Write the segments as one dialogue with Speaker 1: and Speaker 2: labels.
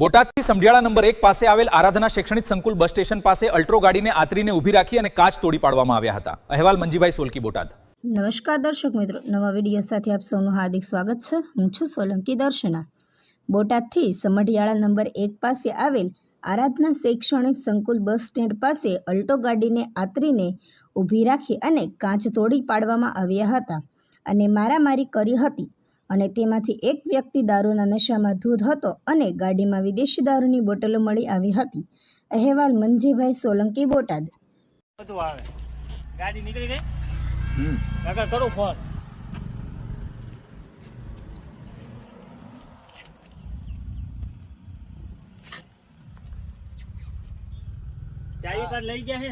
Speaker 1: બોટાદથી Samadhiyala number 1 પાસે આવેલ આરાધના શૈક્ષણિક સંકુલ બસ સ્ટેશન પાસે અલ્ટ્રો ગાડીને આતરીને ઊભી રાખી અને કાચ તોડી પાડવામાં આવ્યા હતા। અહેવાલ મંજીભાઈ સોલકી, બોટાદ।
Speaker 2: નમસ્કાર દર્શક મિત્રો, નવા વિડીયો સાથે આપ સૌનું હાર્દિક સ્વાગત છે। હું છું સોલંકી દર્શના। બોટાદથી સમઢિયાળા નંબર 1 પાસે આવેલ આરાધના શૈક્ષણિક સંકુલ બસ સ્ટેન્ડ પાસે અલ્ટો ગાડીને આતરીને ઊભી રાખી અને કાચ તોડી પાડવામાં આવ્યા હતા અને મારામારી કરી હતી અને તેમાંથી એક વ્યક્તિ દારૂના નશામાં ધૂત હતો અને ગાડીમાં વિદેશી દારૂની બોટલો મળી આવી હતી। અહેવાલ મંજીભાઈ સોલંકી, બોટાદ।
Speaker 3: બધું આવે ગાડી નીકળી ગઈ કાકા કરું ફોન ચાવી પર લઈ ગયા હે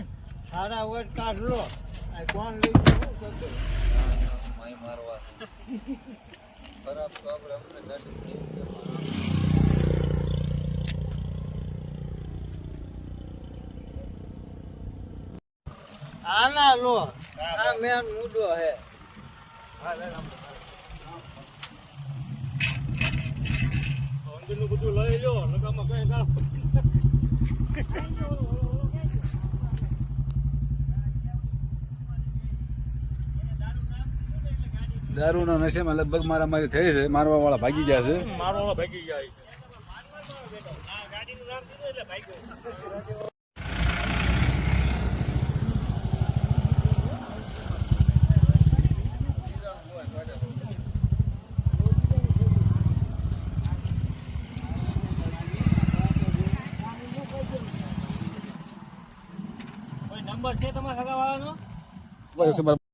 Speaker 4: સારા વોટ કાઢ લો આ કોણ લઈ ગયું કરતો માય મારવા ખરાબ ખબર અમને ગાડી આના લો આ મેન મુદ્દો હે હા લે
Speaker 3: અંદરનું બધું લઈ લો લગામાં કઈ ના
Speaker 5: દારૂના નશેમાં લગભગ મારામારી થઈ છે, મારવા વાળા ભાગી ગયા છે।
Speaker 3: મારવા ભાગી જાય આ ગાડીનું નામ દીધું એટલે ભાગ્યો કોઈ નંબર છે તમારા સગાવાળાનો?